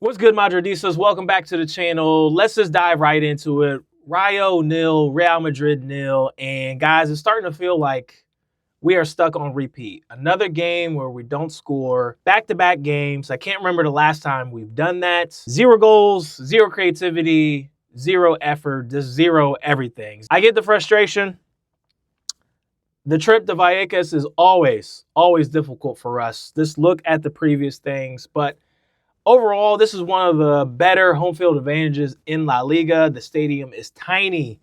What's good, Madridistas? Welcome back to the channel. Let's just dive right into it. Rayo nil, Real Madrid nil, and guys, it's starting to feel like we are stuck on repeat. Another game where we don't score. Back-to-back games. I can't remember the last time we've done that. 0 goals, 0 creativity, 0 effort, just 0 everything. I get the frustration. The trip to Vallecas is always difficult for us. Just look at the previous things, but overall, this is one of the better home field advantages in La Liga. The stadium is tiny.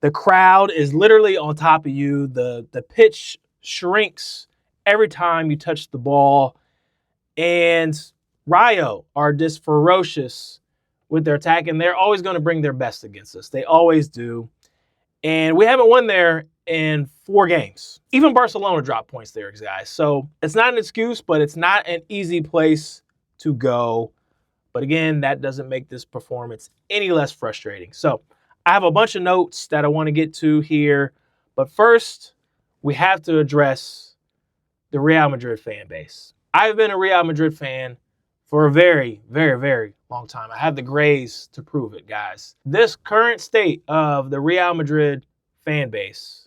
The crowd is literally on top of you. The pitch shrinks every time you touch the ball. And Rayo are just ferocious with their attack, and they're always going to bring their best against us. They always do. And we haven't won there in 4 games. Even Barcelona dropped points there, guys. So it's not an excuse, but it's not an easy place to go. But again, that doesn't make this performance any less frustrating. So I have a bunch of notes that I want to get to here. But first, we have to address the Real Madrid fan base. I've been a Real Madrid fan for a very long time. I have the grays to prove it, guys. This current state of the Real Madrid fan base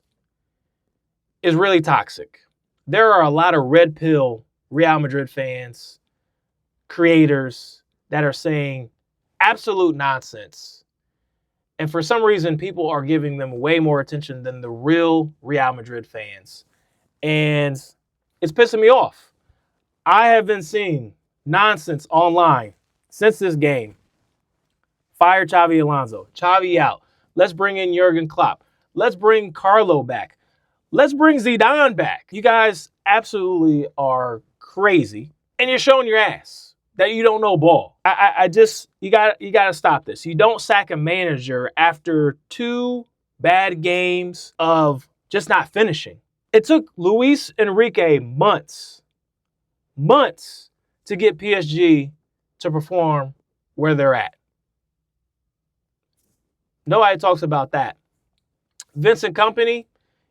is really toxic. There are a lot of red pill Real Madrid fans, creators that are saying absolute nonsense. And for some reason, people are giving them way more attention than the real Real Madrid fans. And it's pissing me off. I have been seeing nonsense online since this game. Fire Xabi Alonso. Xavi out. Let's bring in Jurgen Klopp. Let's bring Carlo back. Let's bring Zidane back. You guys absolutely are crazy. And you're showing your ass that you don't know ball. You gotta stop this. You don't sack a manager after 2 bad games of just not finishing. It took Luis Enrique months to get PSG to perform where they're at. Nobody talks about that. Vincent Kompany,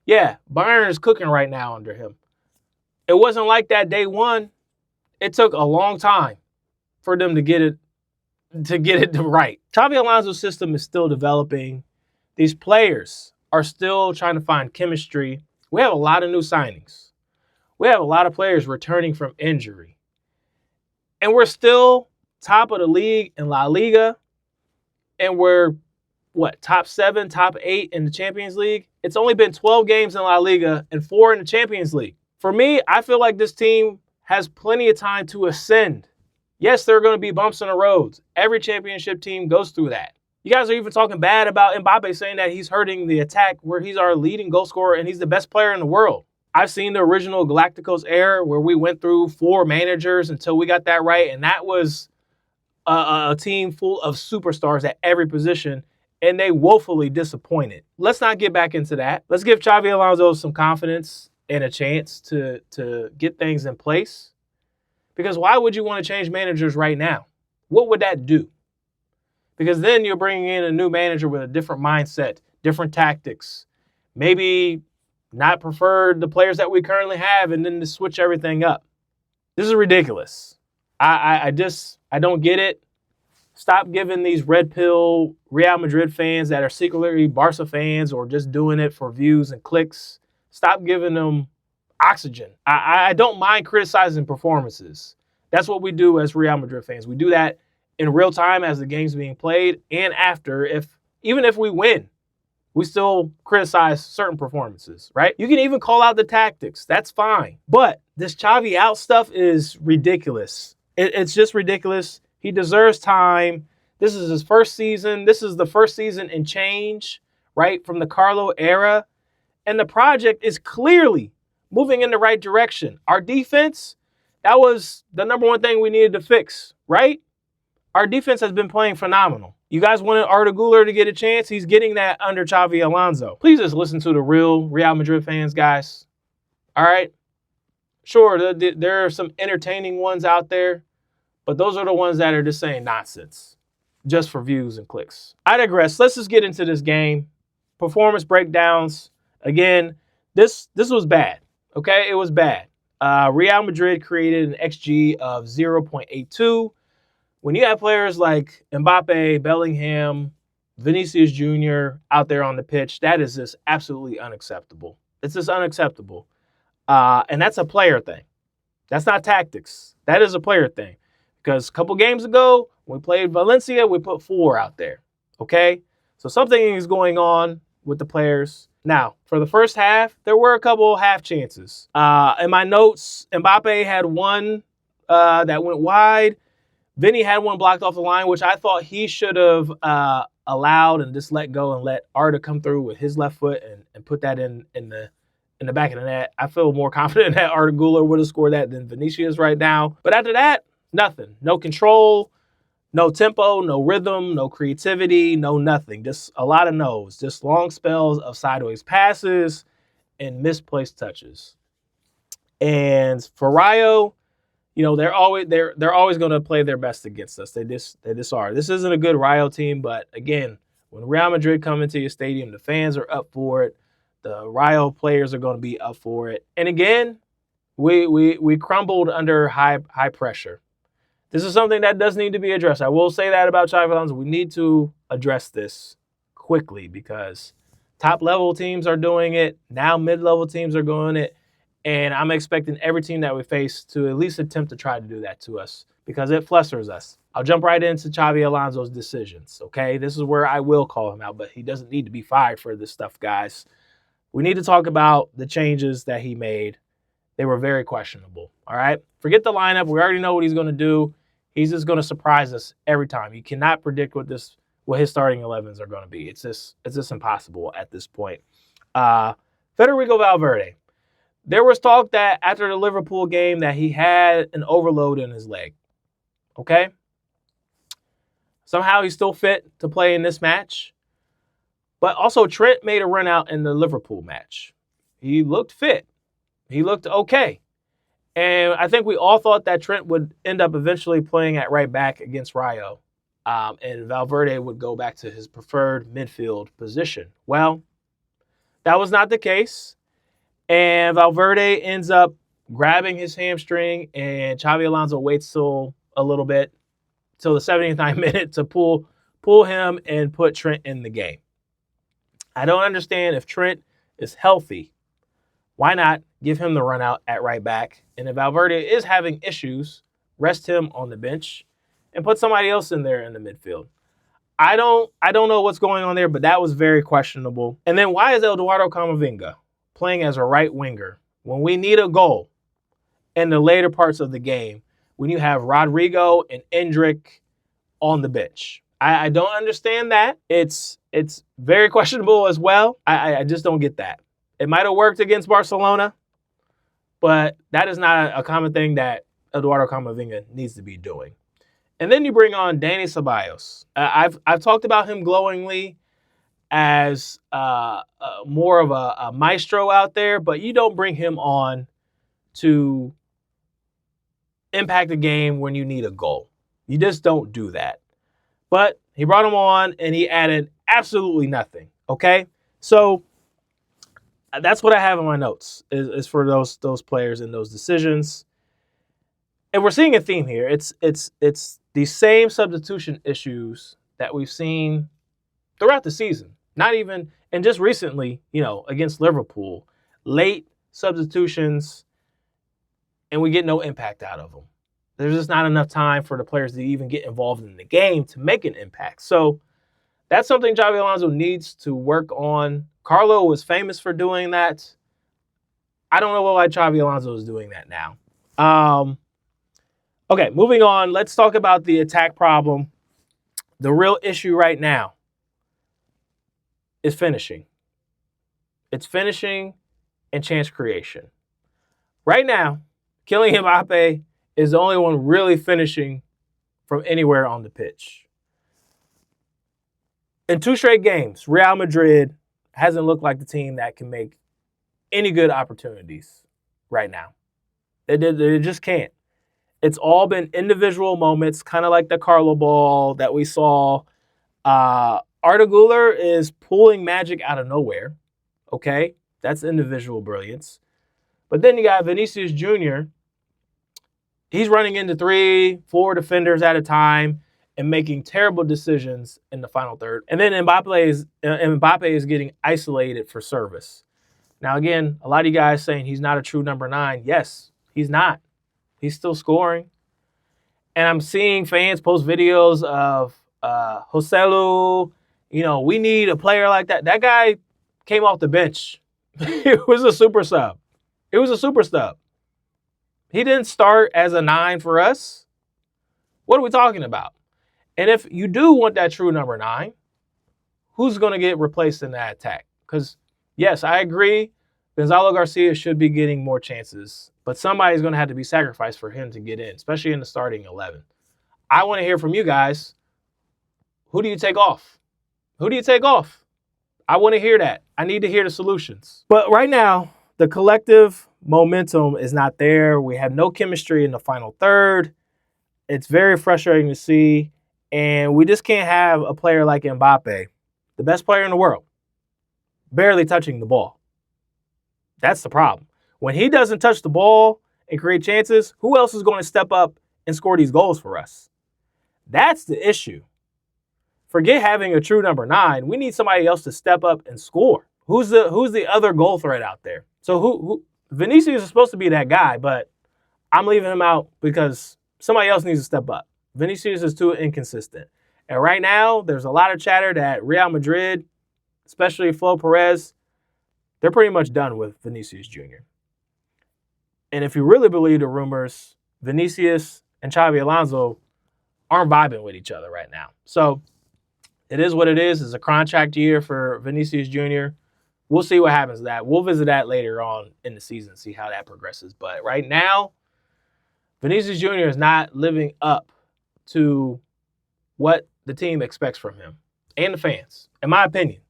yeah, Bayern is cooking right now under him. It wasn't like that day one. It took a long time for them to get it right. Xabi Alonso's system is still developing. These players are still trying to find chemistry. We have a lot of new signings. We have a lot of players returning from injury. And we're still top of the league in La Liga. And we're, top 7, top 8 in the Champions League? It's only been 12 games in La Liga and 4 in the Champions League. For me, I feel like this team has plenty of time to ascend. Yes, there are going to be bumps in the roads. Every championship team goes through that. You guys are even talking bad about Mbappé, saying that he's hurting the attack where he's our leading goal scorer and he's the best player in the world. I've seen the original Galacticos era where we went through 4 managers until we got that right, and that was a team full of superstars at every position, and they woefully disappointed. Let's not get back into that. Let's give Xabi Alonso some confidence and a chance to get things in place. Because why would you want to change managers right now? What would that do? Because then you're bringing in a new manager with a different mindset, different tactics, maybe not prefer the players that we currently have, and then to switch everything up. This is ridiculous. I don't get it. Stop giving these red pill Real Madrid fans that are secretly Barca fans or just doing it for views and clicks. Stop giving them oxygen. I don't mind criticizing performances. That's what we do as Real Madrid fans. We do that in real time as the game's being played and after. Even if we win, we still criticize certain performances, right? You can even call out the tactics. That's fine. But this Xavi out stuff is ridiculous. It's just ridiculous. He deserves time. This is his first season. This is the first season in change, right, from the Carlo era. And the project is clearly moving in the right direction. Our defense, that was the number one thing we needed to fix, right? Our defense has been playing phenomenal. You guys wanted Arda Güler to get a chance? He's getting that under Xabi Alonso. Please just listen to the real Real Madrid fans, guys. All right? Sure, there are some entertaining ones out there, but those are the ones that are just saying nonsense just for views and clicks. I digress. Let's just get into this game. Performance breakdowns. Again, this was bad. Okay, it was bad. Real Madrid created an XG of 0.82. when you have players like Mbappé, Bellingham, Vinicius Jr. out there on the pitch, that is just absolutely unacceptable. It's just unacceptable. And that's a player thing. That's not tactics. That is a player thing. Because a couple games ago, when we played Valencia, we put 4 out there. Okay? So something is going on with the players. Now, for the first half, there were a couple half chances. In my notes, Mbappe had one that went wide. Vinny had one blocked off the line, which I thought he should have allowed and just let go and let Arda come through with his left foot and put that in the back of the net. I feel more confident that Arda Güler would have scored that than Vinicius right now. But after that, nothing. No control, no tempo, no rhythm, no creativity, no nothing. Just a lot of no's. Just long spells of sideways passes and misplaced touches. And for Rayo, you know, they're always going to play their best against us. They just are. This isn't a good Rayo team, but again, when Real Madrid come into your stadium, the fans are up for it. The Rayo players are going to be up for it. And again, we crumbled under high pressure. This is something that does need to be addressed. I will say that about Xabi Alonso. We need to address this quickly because top-level teams are doing it. Now mid-level teams are doing it. And I'm expecting every team that we face to at least attempt to try to do that to us because it flusters us. I'll jump right into Xabi Alonso's decisions, okay? This is where I will call him out, but he doesn't need to be fired for this stuff, guys. We need to talk about the changes that he made. They were very questionable, all right? Forget the lineup. We already know what he's going to do. He's just going to surprise us every time. You cannot predict what his starting 11s are going to be. It's just impossible at this point. Federico Valverde. There was talk that after the Liverpool game that he had an overload in his leg. Okay? Somehow he's still fit to play in this match. But also Trent made a run out in the Liverpool match. He looked fit. He looked okay. And I think we all thought that Trent would end up eventually playing at right back against Rayo. And Valverde would go back to his preferred midfield position. Well, that was not the case. And Valverde ends up grabbing his hamstring, and Xabi Alonso waits till a little bit, till the 79th minute to pull him and put Trent in the game. I don't understand if Trent is healthy. Why not give him the run out at right back? And if Valverde is having issues, rest him on the bench and put somebody else in there in the midfield. I don't know what's going on there, but that was very questionable. And then why is Eduardo Camavinga playing as a right winger when we need a goal in the later parts of the game when you have Rodrigo and Endrick on the bench? I don't understand that. It's very questionable as well. I just don't get that. It might have worked against Barcelona, but that is not a common thing that Eduardo Camavinga needs to be doing. And then you bring on Dani Ceballos. I've talked about him glowingly as more of a maestro out there, but you don't bring him on to impact the game when you need a goal. You just don't do that. But he brought him on, and he added absolutely nothing, okay? So that's what I have in my notes is for those players and those decisions. And we're seeing a theme here. It's the same substitution issues that we've seen throughout the season. Not even, and just recently, against Liverpool, late substitutions, and we get no impact out of them. There's just not enough time for the players to even get involved in the game to make an impact. So that's something Xabi Alonso needs to work on. Carlo was famous for doing that. I don't know why Xabi Alonso is doing that now. Okay, moving on. Let's talk about the attack problem. The real issue right now is finishing. It's finishing and chance creation. Right now, Kylian Mbappé is the only one really finishing from anywhere on the pitch. In 2 straight games, Real Madrid hasn't looked like the team that can make any good opportunities right now. They just can't. It's all been individual moments, kind of like the Carlo ball that we saw. Arda Güler is pulling magic out of nowhere. Okay, that's individual brilliance. But then you got Vinicius Jr. He's running into 3, 4 defenders at a time and making terrible decisions in the final third. And then Mbappé is getting isolated for service. Now, again, a lot of you guys saying he's not a true number 9. Yes, he's not. He's still scoring. And I'm seeing fans post videos of Joselu. We need a player like that. That guy came off the bench. It was a super sub. It was a super sub. He didn't start as a 9 for us. What are we talking about? And if you do want that true number 9, who's going to get replaced in that attack? Because, yes, I agree, Gonzalo Garcia should be getting more chances, but somebody's going to have to be sacrificed for him to get in, especially in the starting 11. I want to hear from you guys. Who do you take off? Who do you take off? I want to hear that. I need to hear the solutions. But right now, the collective momentum is not there. We have no chemistry in the final third. It's very frustrating to see. And we just can't have a player like Mbappé, the best player in the world, barely touching the ball. That's the problem. When he doesn't touch the ball and create chances, who else is going to step up and score these goals for us? That's the issue. Forget having a true number 9. We need somebody else to step up and score. Who's the other goal threat out there? So who Vinicius is supposed to be that guy, but I'm leaving him out because somebody else needs to step up. Vinicius is too inconsistent. And right now, there's a lot of chatter that Real Madrid, especially Flo Perez, they're pretty much done with Vinicius Jr. And if you really believe the rumors, Vinicius and Xabi Alonso aren't vibing with each other right now. So it is what it is. It's a contract year for Vinicius Jr. We'll see what happens to that. We'll visit that later on in the season, see how that progresses. But right now, Vinicius Jr. is not living up to what the team expects from him and the fans, in my opinion.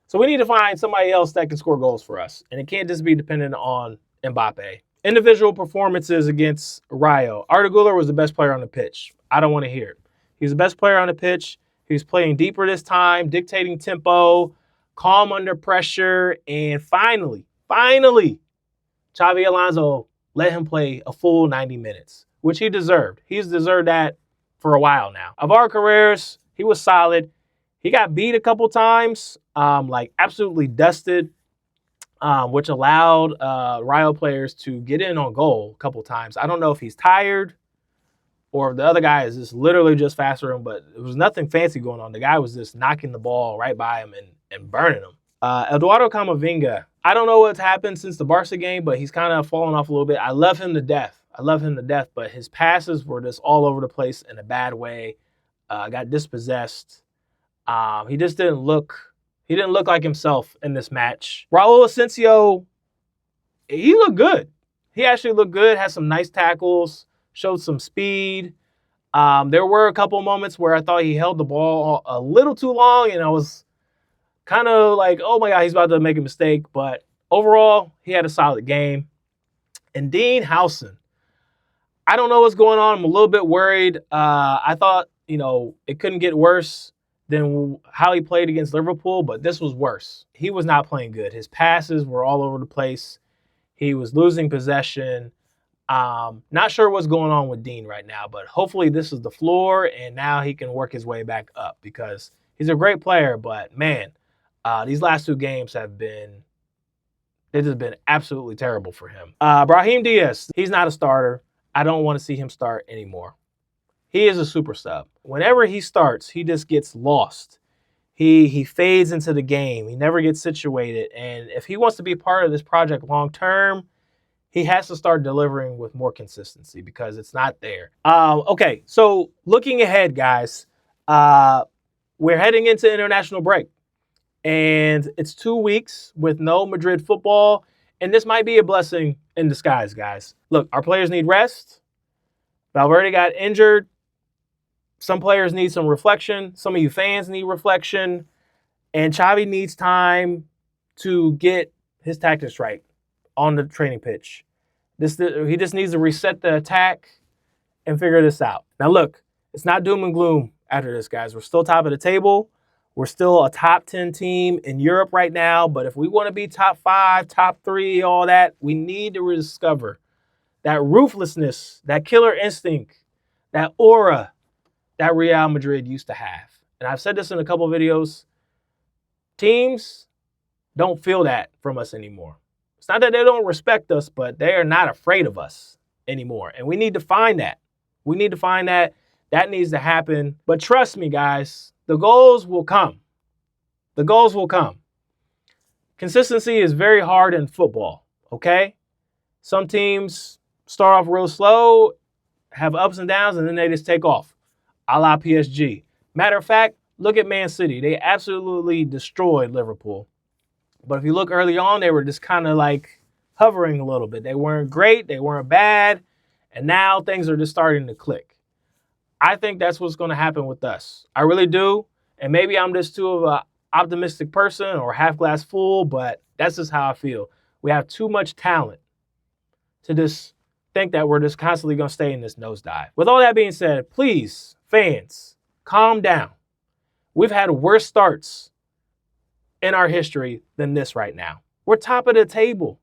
So we need to find somebody else that can score goals for us. And it can't just be dependent on Mbappé. Individual performances against Rayo. Arda Güler was the best player on the pitch. I don't want to hear it. He's the best player on the pitch. He was playing deeper this time, dictating tempo, calm under pressure. And finally, Xabi Alonso let him play a full 90 minutes, which he deserved. He's deserved that for a while now. Of our careers, he was solid. He got beat a couple times, absolutely dusted, which allowed Rayo players to get in on goal a couple times. I don't know if he's tired or if the other guy is just literally just faster than him, but it was nothing fancy going on. The guy was just knocking the ball right by him and burning him. Eduardo Camavinga, I don't know what's happened since the Barca game, but he's kind of fallen off a little bit. I love him to death, but his passes were just all over the place in a bad way. Got dispossessed. He just didn't look like himself in this match. Raul Asensio, he looked good. He actually looked good, had some nice tackles, showed some speed. There were a couple moments where I thought he held the ball a little too long, and I was kind of like, oh my God, he's about to make a mistake. But overall, he had a solid game. And Dean Howson, I don't know what's going on. I'm a little bit worried. I thought, it couldn't get worse than how he played against Liverpool, but this was worse. He was not playing good. His passes were all over the place. He was losing possession. Not sure what's going on with Dean right now, but hopefully this is the floor and now he can work his way back up because he's a great player, but man, these last 2 games have been absolutely terrible for him. Brahim Diaz, he's not a starter. I don't want to see him start anymore. He is a super sub. Whenever he starts, he just gets lost. He fades into the game. He never gets situated. And if he wants to be part of this project long term, he has to start delivering with more consistency because it's not there. Okay, so looking ahead, guys, we're heading into international break. And it's 2 weeks with no Madrid football. And this might be a blessing in disguise, guys. Look, our players need rest. Valverde got injured. Some players need some reflection. Some of you fans need reflection. And Xavi needs time to get his tactics right on the training pitch. He just needs to reset the attack and figure this out. Now, look, it's not doom and gloom after this, guys. We're still top of the table. We're still a top 10 team in Europe right now. But if we want to be top 5, top 3, all that, we need to rediscover that ruthlessness, that killer instinct, that aura that Real Madrid used to have. And I've said this in a couple of videos. Teams don't feel that from us anymore. It's not that they don't respect us, but they are not afraid of us anymore. And we need to find that. We need to find that. That needs to happen. But trust me, guys, the goals will come. The goals will come. Consistency is very hard in football, okay? Some teams start off real slow, have ups and downs, and then they just take off, a la PSG. Matter of fact, look at Man City. They absolutely destroyed Liverpool. But if you look early on, they were just kind of like hovering a little bit. They weren't great. They weren't bad. And now things are just starting to click. I think that's what's going to happen with us. I really do. And maybe I'm just too of an optimistic person or half glass full, but that's just how I feel. We have too much talent to just think that we're just constantly going to stay in this nosedive. With all that being said, please, fans, calm down. We've had worse starts in our history than this right now. We're top of the table.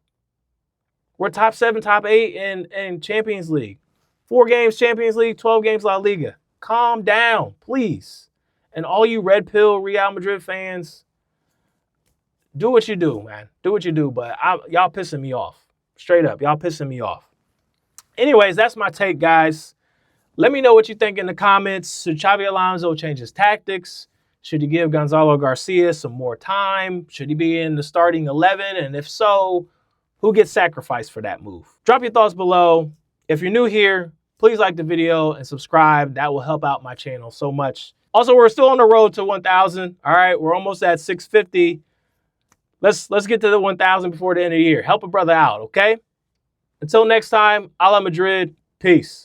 We're top 7, top 8 in Champions League. 4 games Champions League, 12 games La Liga. Calm down, please. And all you red pill Real Madrid fans, do what you do, man. Do what you do, but y'all pissing me off. Straight up, y'all pissing me off. Anyways, that's my take, guys. Let me know what you think in the comments. Should Xabi Alonso change his tactics? Should he give Gonzalo Garcia some more time? Should he be in the starting 11? And if so, who gets sacrificed for that move? Drop your thoughts below. If you're new here, please like the video and subscribe. That will help out my channel so much. Also, we're still on the road to 1,000. All right, we're almost at 650. Let's get to the 1,000 before the end of the year. Help a brother out, okay? Until next time, a la Madrid. Peace.